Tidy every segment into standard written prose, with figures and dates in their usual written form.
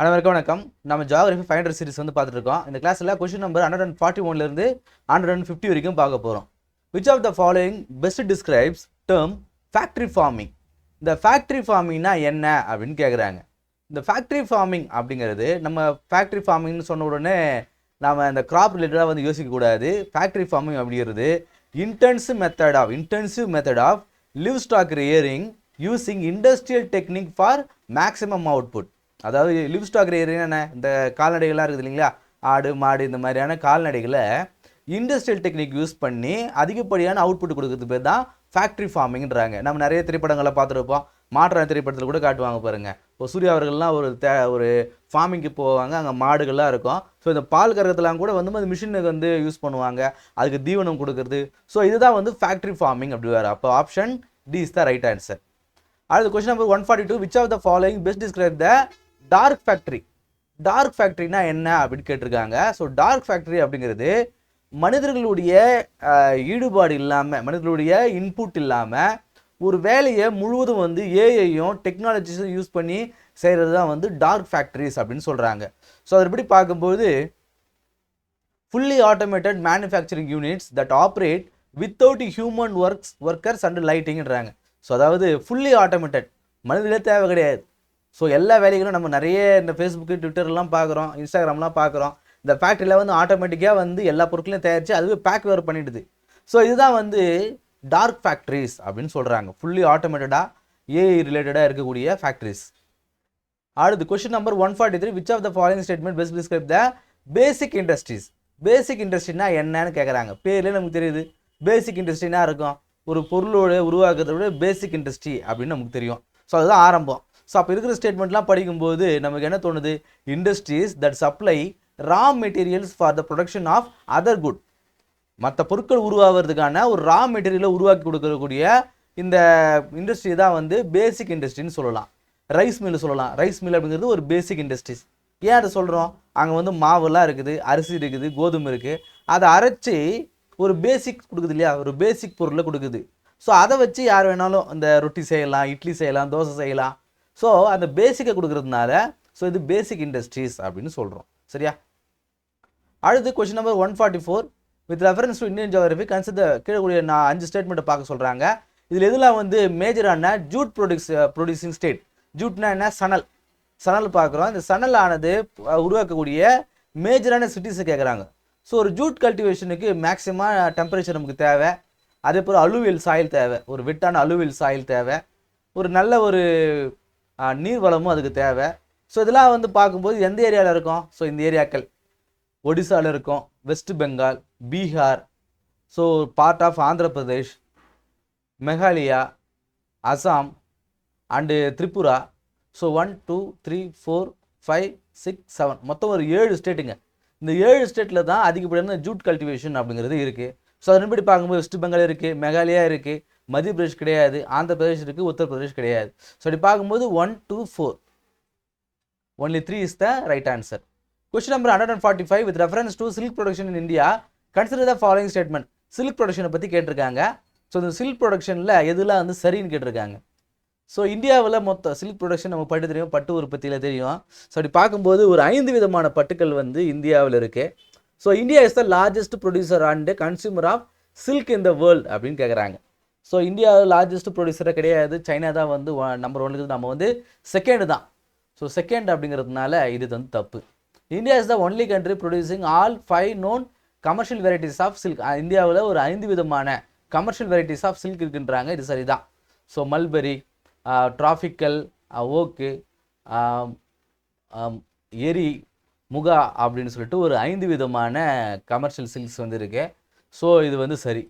அனைவருக்கும் வணக்கம். நம்ம ஜியோகிராஃபி 500 சீரிஸ் வந்து பார்த்துட்டு இருக்கோம். இந்த கிளாஸில் கொஸ்டின் நம்பர் 141 இருந்து 150 வரைக்கும் பார்க்க போகிறோம். Which of the following best describes term factory farming? இந்த ஃபேக்ட்ரி ஃபார்மிங்னா என்ன அப்படின்னு கேட்குறாங்க. இந்த ஃபேக்ட்ரி ஃபார்மிங் அப்படிங்கிறது நம்ம ஃபேக்ட்ரி ஃபார்மிங்னு சொன்ன உடனே நம்ம இந்த கிராப் ரிலேட்டடாக வந்து யோசிக்கக்கூடாது. ஃபேக்ட்ரி ஃபார்மிங் அப்படிங்கிறது intensive method of live stock rearing using industrial technique for maximum output. அதாவது லிவ் ஸ்டாக் ரியரிங் என்ன, இந்த கால்நடைகள்லாம் இருக்குது இல்லைங்களா, ஆடு மாடு இந்த மாதிரியான கால்நடைகளை இண்டஸ்ட்ரியல் டெக்னிக் யூஸ் பண்ணி அதிகப்படியான அவுட்புட் கொடுக்குறது பேர் தான் ஃபேக்ட்ரி ஃபார்மிங்ன்றாங்க. நம்ம நிறைய திரைப்படங்களை பார்த்துருப்போம். மாற்றான திரைப்படத்தில் கூட காட்டுவாங்க பாருங்கள். இப்போ சூர்யா அவர்கள்லாம் ஒரு ஃபார்மிங்க்கு போவாங்க, அங்கே மாடுகள்லாம் இருக்கும். ஸோ இந்த பால் கறக்கிறதுலாம் கூட வந்து அந்த மிஷினுக்கு வந்து யூஸ் பண்ணுவாங்க, அதுக்கு தீவனம் கொடுக்குறது. ஸோ இதுதான் வந்து ஃபேக்ட்ரி ஃபார்மிங் அப்படி வேறு. அப்போ option D is the right answer. அடுத்து question number 142. Which of the following best describe the dark factory? Dark ஃபேக்ட்ரினா என்ன அப்படின்னு கேட்டிருக்காங்க. ஸோ டார்க் ஃபேக்ட்ரி அப்படிங்கிறது மனிதர்களுடைய ஈடுபாடு இல்லாமல், மனிதர்களுடைய இன்புட் இல்லாமல் ஒரு வேலையை முழுவதும் வந்து ஏஐயும் டெக்னாலஜிஸும் யூஸ் பண்ணி செய்கிறது தான் வந்து டார்க் ஃபேக்ட்ரிஸ் அப்படின்னு சொல்கிறாங்க. ஸோ அதுபடி பார்க்கும்போது fully automated manufacturing units that operate without human workers and லைட்டிங்கிறாங்க. ஸோ அதாவது ஃபுல்லி ஆட்டோமேட்டட், மனிதர்களே தேவை கிடையாது. ஸோ எல்லா வேலைகளும் நம்ம நிறைய இந்த ஃபேஸ்புக்கு ட்விட்டர்லாம் பார்க்குறோம், இன்ஸ்டாகிராம்லாம் பார்க்குறோம். இந்த ஃபேக்ட்ரியில் வந்து ஆட்டோமேட்டிக்காக வந்து எல்லா பொருட்களையும் தயாரித்து அதுவே பேக் வேறு பண்ணிடுது. ஸோ இதுதான் வந்து டார்க் ஃபேக்ட்ரிஸ் அப்படின்னு சொல்கிறாங்க. ஃபுல்லி ஆட்டோமேட்டடாக ஏஐ ரிலேட்டடாக இருக்கக்கூடிய ஃபேக்ட்ரிஸ். அடுத்து question number 143. Which of the following statement best describe the basic industries? Basic இண்டஸ்ட்ரினா என்னன்னு கேட்குறாங்க. பேர்லேயே நமக்கு தெரியுது. பேசிக் இண்டஸ்ட்ரினா இருக்கும், ஒரு பொருளோட உருவாக்குறத விட பேசிக் இண்டஸ்ட்ரி அப்படின்னு நமக்கு தெரியும். ஸோ அதுதான் ஆரம்பம். ஸோ அப்போ இருக்கிற ஸ்டேட்மெண்ட்லாம் படிக்கும்போது நமக்கு என்ன தோணுது? Industries that supply raw materials for the production of other good. மற்ற பொருட்கள் உருவாகிறதுக்கான ஒரு ரா மெட்டீரியலை உருவாக்கி கொடுக்கக்கூடிய இந்த இண்டஸ்ட்ரி தான் வந்து பேசிக் இண்டஸ்ட்ரின்னு சொல்லலாம். ரைஸ் மில் சொல்லலாம். ரைஸ் மில் அப்படிங்கிறது ஒரு பேசிக் இண்டஸ்ட்ரீஸ். ஏன் அதை சொல்கிறோம்? அங்கே வந்து மாவுலாம் இருக்குது, அரிசி இருக்குது, கோதுமை இருக்குது. அதை அரைச்சி ஒரு பேசிக் கொடுக்குது இல்லையா, ஒரு பேசிக் பொருளை கொடுக்குது. ஸோ அதை வச்சு யார் வேணாலும் இந்த ரொட்டி செய்யலாம், இட்லி செய்யலாம், தோசை செய்யலாம். ஸோ அந்த பேசிக்கை கொடுக்குறதுனால ஸோ இது பேசிக் இண்டஸ்ட்ரீஸ் அப்படின்னு சொல்கிறோம். சரியா? அடுத்து question number 144. With reference to Indian geography consider கீழக்கூடிய 5 ஸ்டேட்மெண்ட்டை பார்க்க சொல்கிறாங்க. இதில் எதெல்லாம் வந்து மேஜரான ஜூட் ப்ரொடியூசிங் ஸ்டேட்? ஜூட்னா என்ன? சணல் பார்க்குறோம். இந்த சணல் ஆனது உருவாக்கக்கூடிய மேஜரான சிட்டிஸை கேட்குறாங்க. ஸோ ஒரு ஜூட் கல்டிவேஷனுக்கு மேக்ஸிமம் டெம்பரேச்சர் நமக்கு தேவை. அதே போல் அலுவியல் சாயில் தேவை, ஒரு வெட்டான அலுவியல் சாயில் தேவை. ஒரு நல்ல ஒரு நீர் வளமும் அதுக்கு தேவை. ஸோ இதெல்லாம் வந்து பார்க்கும்போது எந்த ஏரியாவில் இருக்கும்? ஸோ இந்த ஏரியாக்கள் ஒடிசாவில் இருக்கும், West Bengal, Bihar, so part of Andhra Pradesh, Meghalaya, Assam and Tripura. So 1 2 3 4 5 6 7 மொத்தம் ஒரு 7 ஸ்டேட்டுங்க. இந்த 7 ஸ்டேட்டில் தான் அதிகப்படியான ஜூட் கல்டிவேஷன் அப்படிங்கிறது இருக்குது. ஸோ அதன்படி பார்க்கும்போது வெஸ்ட் பெங்கால் இருக்குது, மெகாலயா இருக்குது, மத்திய பிரதேஷ் கிடையாது, ஆந்திர பிரதேஷ் இருக்குது, உத்தரப்பிரதேஷ் கிடையாது. ஸோ அப்படி பார்க்கும்போது 1 2 4 only 3 is the right answer. Question number 145. With reference to silk production in India, consider the following statement. Silk ப்ரொடக்ஷனை பற்றி கேட்டிருக்காங்க. ஸோ இந்த சில்க் ப்ரொடக்ஷனில் எதுலாம் வந்து சரின்னு கேட்டிருக்காங்க. ஸோ இந்தியாவில் மொத்தம் சில்க் ப்ரொடக்ஷன் நம்ம பட்டு தெரியும், பட்டு உற்பத்தியில் தெரியும். ஸோ அப்படி பார்க்கும்போது ஒரு 5 விதமான பட்டுக்கள் வந்து இந்தியாவில் இருக்குது. So India is the largest producer and consumer of silk in the world அப்படின்னு கேட்குறாங்க. ஸோ இந்தியாவில் லார்ஜஸ்ட் ப்ரொடியூசராக கிடையாது, சைனா தான் வந்து நம்பர் 1 இருக்குது, நம்ம வந்து செகண்ட் தான். ஸோ செகண்ட் அப்படிங்கிறதுனால இது வந்து தப்பு. India is the only country producing all 5 known commercial varieties of silk. இந்தியாவில் ஒரு 5 விதமான கமர்ஷியல் வெரைட்டிஸ் ஆஃப் சில்க் இருக்குன்றாங்க. இது சரிதான். ஸோ மல்பெரி, டிராபிக்கல், ஓக்கு, எரி, முகா அப்படின்னு சொல்லிட்டு ஒரு 5 விதமான கமர்ஷியல் சில்க்ஸ் வந்து இருக்கு. ஸோ இது வந்து சரி.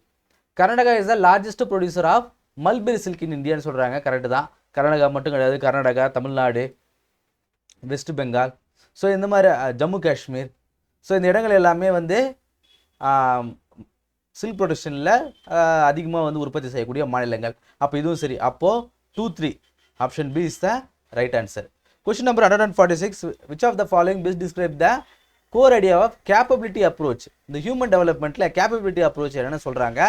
Karnataka is the largest producer of mulberry silk in இந்தியான்னு சொல்கிறாங்க. கரெக்டு தான். கர்நாடகா மட்டும் கிடையாது, கர்நாடகா, தமிழ்நாடு, வெஸ்ட் பெங்கால், ஸோ இந்த மாதிரி ஜம்மு காஷ்மீர், ஸோ இந்த இடங்கள் எல்லாமே வந்து சில்க் ப்ரொடக்ஷனில் அதிகமாக வந்து உற்பத்தி செய்யக்கூடிய மாநிலங்கள். அப்போ இதுவும் சரி. அப்போது 2 3 option B is the right answer. Question number 146. Which of the following best describe the core idea of capability approach? இந்த ஹியூமன் டெவலப்மெண்ட்டில் கேப்பபிலிட்டி அப்ரோச் என்னென்னு சொல்கிறாங்க.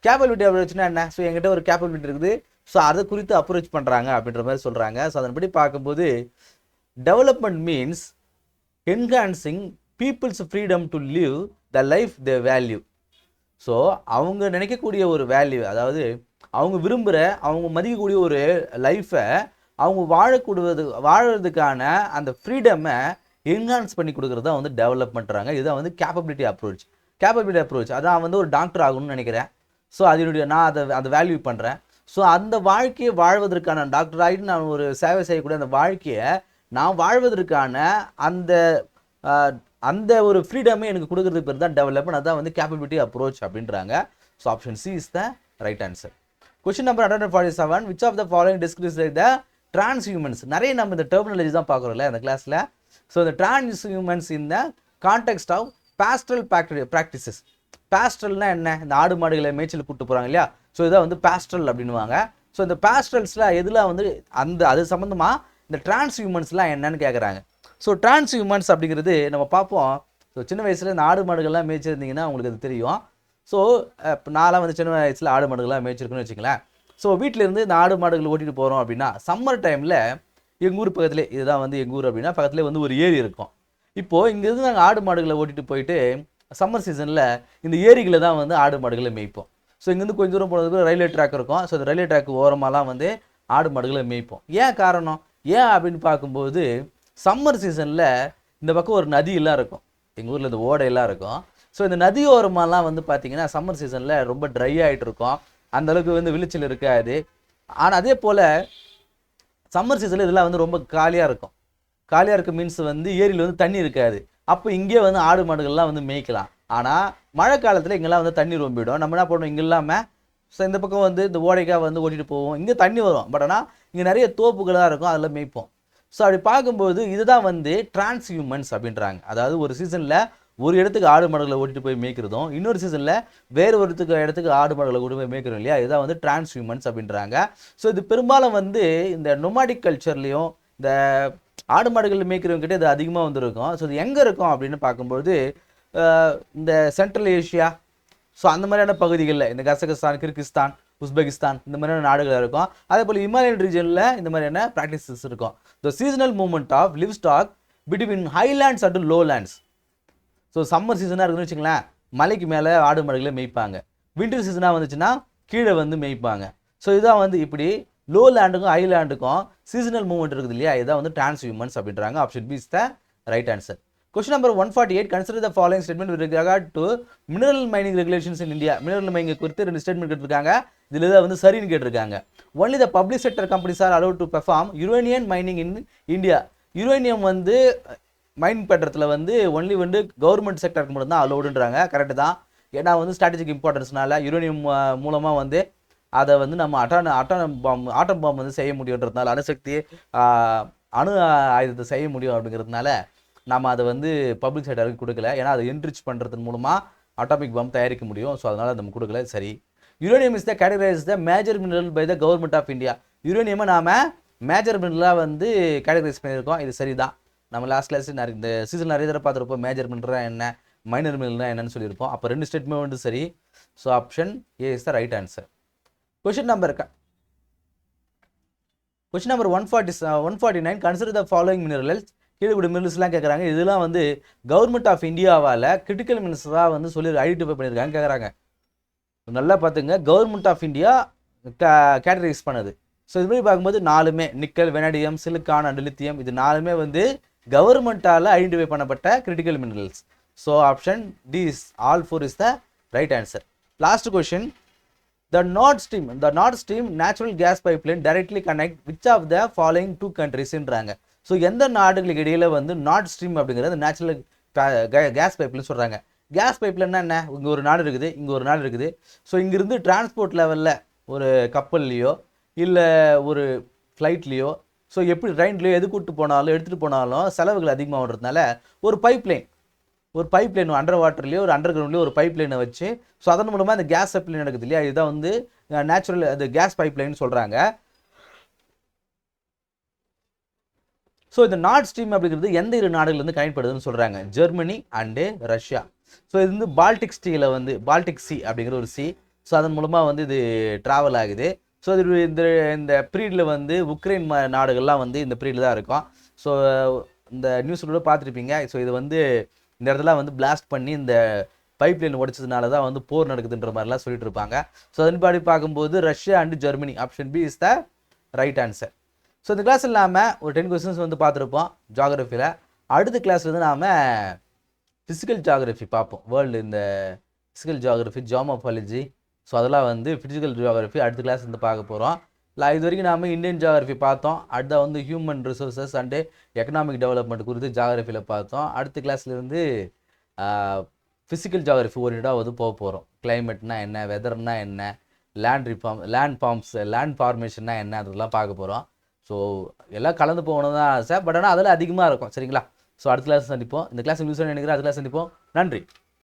கேப்பபிலிட்டி அப்ரோச்னா என்ன? ஸோ என்கிட்ட ஒரு கேப்பபிலிட்டி இருக்குது, ஸோ அதை குறித்து அப்ரோச் பண்ணுறாங்க அப்படின்ற மாதிரி சொல்கிறாங்க. ஸோ அதன்படி பார்க்கும்போது development means enhancing people's freedom to live the life they value. So அவங்க நினைக்கக்கூடிய ஒரு வேல்யூ, அதாவது அவங்க விரும்புகிற, அவங்க மதிக்கக்கூடிய ஒரு லைஃப்பை அவங்க வாழறதுக்கான அந்த ஃப்ரீடமை என்ஹான்ஸ் பண்ணி கொடுக்குறது தான் வந்து டெவலப்மெண்ட்றாங்க. இதுதான் வந்து கேப்பபிலிட்டி அப்ரோச். அதான் வந்து ஒரு டாக்டர் ஆகணும்னு நினைக்கிறேன். ஸோ அதனுடைய நான் அதை வேல்யூ பண்ணுறேன். ஸோ அந்த வாழ்க்கையை வாழ்வதற்கான, டாக்டர் ஆகிட்டு நான் ஒரு சேவை செய்யக்கூடிய அந்த வாழ்க்கையை நான் வாழ்வதற்கான அந்த ஒரு ஃப்ரீடமே எனக்கு கொடுக்குறது பேர் தான் டெவலப்மெண்ட். அதுதான் வந்து கேப்பபிலிட்டி அப்ரோச் அப்படின்றாங்க. So option C is the right answer. Question number 147, which of the following describes the transhumance. நிறைய நம்ம இந்த டெர்மினாலஜி தான் பார்க்குறோம்ல அந்த கிளாஸில். ஸோ இந்த transhumance in the context of pastoral practices. பாஸ்டரல்னா என்ன? இந்த ஆடு மாடுகளை மேய்ச்சல் கூப்பிட்டு போகிறாங்க இல்லையா? ஸோ இதான் வந்து பாஸ்டரல் அப்படின்னுவாங்க. ஸோ இந்த பாஸ்டரல்ஸ்லாம் எதில் வந்து அது சம்மந்தமாக இந்த டிரான்ஸ்ஹியூமன்ஸ்லாம் என்னன்னு கேட்குறாங்க. ஸோ டிரான்ஸ்ஹியூமன்ஸ் அப்படிங்கிறது நம்ம பார்ப்போம். ஸோ சின்ன வயசில் இந்த ஆடு மாடுகள்லாம் மேய்ச்சிருந்தீங்கன்னா உங்களுக்கு அது தெரியும். ஸோ இப்போ நான்லாம் வந்து சின்ன வயசில் ஆடு மாடுகள்லாம் மேய்ச்சிருக்குன்னு வச்சுங்களேன். ஸோ வீட்டிலேருந்து இந்த ஆடு மாடுகள் ஓட்டிகிட்டு போகிறோம் அப்படின்னா, சம்மர் டைமில் எங்கள் ஊர் பக்கத்துலேயே, இதுதான் வந்து எங்கள் ஊர் அப்படின்னா, பக்கத்துலேயே வந்து ஒரு ஏரி இருக்கும். இப்போது இங்கேருந்து நாங்கள் ஆடு மாடுகளை ஓட்டிகிட்டு போயிட்டு சம்மர் சீசனில் இந்த ஏரிகளை தான் வந்து ஆடு மாடுகளை மேய்ப்போம். ஸோ இங்கேருந்து கொஞ்சம் தூரம் போனதுக்கு ரயில்வே ட்ராக் இருக்கும். ஸோ இந்த ரயில்வே ட்ராக் ஓரமாலாம் வந்து ஆடு மாடுகளை மேய்ப்போம். ஏன் காரணம் அப்படின்னு பார்க்கும்போது, சம்மர் சீசனில் இந்த பக்கம் ஒரு நதியெல்லாம் இருக்கும், எங்கள் ஊரில் இந்த ஓடையெல்லாம் இருக்கும். ஸோ இந்த நதி ஓரமாலாம் வந்து பார்த்திங்கன்னா சம்மர் சீசனில் ரொம்ப ட்ரை ஆகிட்டு இருக்கும், அந்தளவுக்கு வந்து விளைச்சல் இருக்காது. ஆனால் அதே போல் சம்மர் சீசனில் இதெல்லாம் வந்து ரொம்ப காலியாக இருக்கும். காலியாக இருக்க மீன்ஸ் வந்து ஏரியில் வந்து தண்ணி இருக்காது. அப்போ இங்கே வந்து ஆடு மாடுகள்லாம் வந்து மேய்க்கலாம். ஆனால் மழை காலத்தில் இங்கெல்லாம் வந்து தண்ணி ரொம்பிடும். நம்ம என்ன பண்ணுவோம், இங்கே இல்லாமல் ஸோ இந்த பக்கம் வந்து இந்த ஓடைக்காக வந்து ஓட்டிகிட்டு போவோம். இங்கே தண்ணி வரும், பட் ஆனால் இங்கே நிறைய தோப்புகளாக இருக்கும், அதில் மேய்ப்போம். ஸோ அப்படி பார்க்கும்போது இதுதான் வந்து டிரான்ஸ்ஹியூமன்ஸ் அப்படின்றாங்க. அதாவது ஒரு சீசனில் ஒரு இடத்துக்கு ஆடு மாடுகளை ஓட்டிட்டு போய் மேய்க்கிறதும், இன்னொரு சீசனில் வேறு ஒரு இடத்துக்கு ஆடு மாடுகளை ஓட்டி போய் மேய்க்கிறோம் இல்லையா, இதுதான் வந்து டிரான்ஸ்ஹியூமன்ஸ் அப்படின்றாங்க. ஸோ இது பெரும்பாலும் வந்து இந்த நொமாடிக் கல்ச்சர்லேயும் இந்த ஆடு மாடுகள் மேய்க்கிறவங்ககிட்ட இது அதிகமாக வந்துருக்கும். ஸோ இது எங்கே இருக்கும் அப்படின்னு பார்க்கும்போது இந்த சென்ட்ரல் ஏஷியா, ஸோ அந்த மாதிரியான பகுதிகளில் இந்த கசகஸ்தான், கிர்கிஸ்தான், உஸ்பெகிஸ்தான் இந்த மாதிரியான நாடுகள் இருக்கும். அதே போல் இமாலயன் ரீஜனில் இந்த மாதிரியான ப்ராக்டிசஸ் இருக்கும். The seasonal movement of live stock between highlands and lowlands. So summer சீசனாக இருக்குன்னு வச்சுங்களேன், மலைக்கு மேலே ஆடு மாடுகளை மேய்ப்பாங்க. வின்டர் சீசனாக வந்துச்சுன்னா கீழே வந்து மேய்ப்பாங்க. ஸோ இதான் வந்து இப்படி லோ லேண்டுக்கும் ஹைலேண்டுக்கும் சீசனல் மூவ்மெண்ட் இருக்குது இல்லையா, இதான் வந்து டிரான்ஸ்ஹியூமன்ஸ் அப்படின்றாங்க. Option B is the right answer. Question number 148, consider the following statement with regard to mineral mining regulations in India. Mineral mining குறித்து ரெண்டு ஸ்டேட்மெண்ட் கேட்டிருக்காங்க. இதில் இதை வந்து சரின்னு கேட்டிருக்காங்க. Only the public sector companies are allowed to perform uranium mining in India. Uranium வந்து மைன் பண்ணுறதுல வந்து ஒன்லி வந்து கவர்மெண்ட் செக்டருக்கு மட்டும் தான் அலோடுன்றாங்க. கரெக்டு தான். ஏன்னா வந்து ஸ்ட்ராட்டஜிக் இம்பார்ட்டன்ஸ்னால யுரேனியம் மூலமாக வந்து அதை வந்து நம்ம ஆட்டம் பாம் வந்து செய்ய முடியுன்றதுனால, அணுசக்தி அணு ஆயுதத்தை செய்ய முடியும் அப்படிங்கிறதுனால நம்ம அதை வந்து பப்ளிக் செக்டருக்கு கொடுக்கல. ஏன்னா அதை என்ரிச் பண்ணுறதன் மூலமாக அட்டாமிக் பாம் தயாரிக்க முடியும். ஸோ அதனால் நம்ம கொடுக்கல. சரி. Uranium is the categorise the major mineral by the government of India. யுரேனியமை நாம் மேஜர் மினரலாக வந்து கேட்டகரைஸ் பண்ணியிருக்கோம். இது சரி தான். நம்ம லாஸ்ட் கிளாஸ் இந்த சீசன் நிறைய தடவை பார்த்துருப்போம். மேஜர் மினரல் என்ன, மைனர் மினரல்னா என்னன்னு சொல்லியிருப்போம். அப்போ ரெண்டு ஸ்டேட்மெண்ட் வந்து சரி. So option A is the right answer. Question number 149, consider the following minerals. கீழே கூட மினரல்ஸ்லாம் கேட்குறாங்க. இதெல்லாம் வந்து கவர்மெண்ட் ஆஃப் இந்தியாவால் கிரிட்டிக்கல் மினரல்ஸாக வந்து சொல்லி ஐடென்டிஃபை பண்ணியிருக்காங்க கேட்குறாங்க. நல்லா பார்த்துங்க, கவர்மெண்ட் ஆஃப் இந்தியா கேட்டகரைஸ் பண்ணுது. ஸோ இது மாதிரி பார்க்கும்போது நாலுமே nickel, vanadium, silicon and lithium, இது நாலுமே வந்து கவர்மெண்ட்டால் ஐடென்டிஃபை பண்ணப்பட்ட critical minerals. So option D is all four is the right answer. Last question, the Nord Stream natural gas pipeline directly connect which of the following two countries ன்றாங்க. So எந்த நாடுகளுக்கு இடையில் வந்து Nord Stream அப்படிங்கிறது natural gas pipeline சொல்கிறாங்க. Gas பைப்லைன்னா என்ன, இங்கே ஒரு நாடு இருக்குது, இங்கே ஒரு நாடு இருக்குது. ஸோ இங்கேருந்து டிரான்ஸ்போர்ட் லெவலில் ஒரு கப்பல்லையோ இல்லை ஒரு ஃப்ளைட்லேயோ, ஸோ எப்படி ட்ரெயின்லையோ எது கூப்பிட்டு போனாலும் எடுத்துகிட்டு போனாலும் செலவுகள் அதிகமாகன்றதுனால ஒரு பைப்லைன் அண்டர் வாட்டர்லேயோ ஒரு அண்டர் கிரவுண்ட்லேயோ ஒரு பைப்லைனை வச்சு, ஸோ அதன் மூலமாக இந்த கேஸ் சப்ளை நடக்குது இல்லையா, இதுதான் வந்து நேச்சுரல் அது கேஸ் பைப்லைன் சொல்கிறாங்க. ஸோ இந்த நார்ட் ஸ்ட்ரீம் அப்படிங்கிறது எந்த இரு நாடுகள்லேருந்து கனெக்ட் பண்ணுதுன்னு சொல்கிறாங்க, ஜெர்மனி அண்டு ரஷ்யா. ஸோ இது வந்து பால்டிக் சி அப்படிங்கிற ஒரு சி. ஸோ அதன் மூலமாக வந்து இது ட்ராவல் ஆகுது. ஸோ இது இந்த பீரியடில் வந்து உக்ரைன் நாடுகள்லாம் வந்து இந்த பீரியடில் தான் இருக்கும். ஸோ இந்த நியூஸ் கூட பார்த்துருப்பீங்க. ஸோ இது வந்து இந்த இடத்துல வந்து பிளாஸ்ட் பண்ணி இந்த பைப் லைன் உடைச்சதுனால தான் வந்து போர் நடக்குதுன்ற மாதிரிலாம் சொல்லிட்டு இருப்பாங்க. ஸோ அதன்படி பார்க்கும்போது Russia and Germany option B is the right answer. So இந்த கிளாஸ் இல்லாமல் ஒரு 10 கொஸ்டின்ஸ் வந்து பார்த்துருப்போம் ஜியாகிரஃபியில். அடுத்த கிளாஸ் வந்து நாம் ஃபிசிக்கல் ஜியாகிரஃபி பார்ப்போம். வேர்ல்டு இந்த ஃபிசிக்கல் ஜியாகிரஃபி, ஜியோமார்ஃபாலஜி, ஸோ அதெல்லாம் வந்து ஃபிசிக்கல் ஜியாகிரஃபி அடுத்த கிளாஸ் வந்து பார்க்க போகிறோம். இல்லை இது வரைக்கும் நாம் இந்தியன் ஜியாகிரஃபி பார்த்தோம். அடுத்த வந்து human resources and economic development குறித்து ஜியாகிரஃபியில் பார்த்தோம். அடுத்த கிளாஸ்லேருந்து ஃபிசிக்கல் ஜியாகிரஃபி ஓரியண்டாக வந்து போக போகிறோம். கிளைமேட்னா என்ன, வெதர்னா என்ன, லேண்ட் ஃபார்மேஷன்னா என்ன, அதெல்லாம் பார்க்க போகிறோம். ஸோ எல்லாம் கலந்து போகணும் தான் ஆசை, பட் ஆனால் அதில் அதிகமாக இருக்கும். சரிங்களா? ஸோ அடுத்த கிளாஸ் சந்திப்போம். இந்த கிளாஸ் யூஸ் பண்ணி நினைக்கிறேன். அடுத்த கிளாஸ் சந்திப்போம். நன்றி.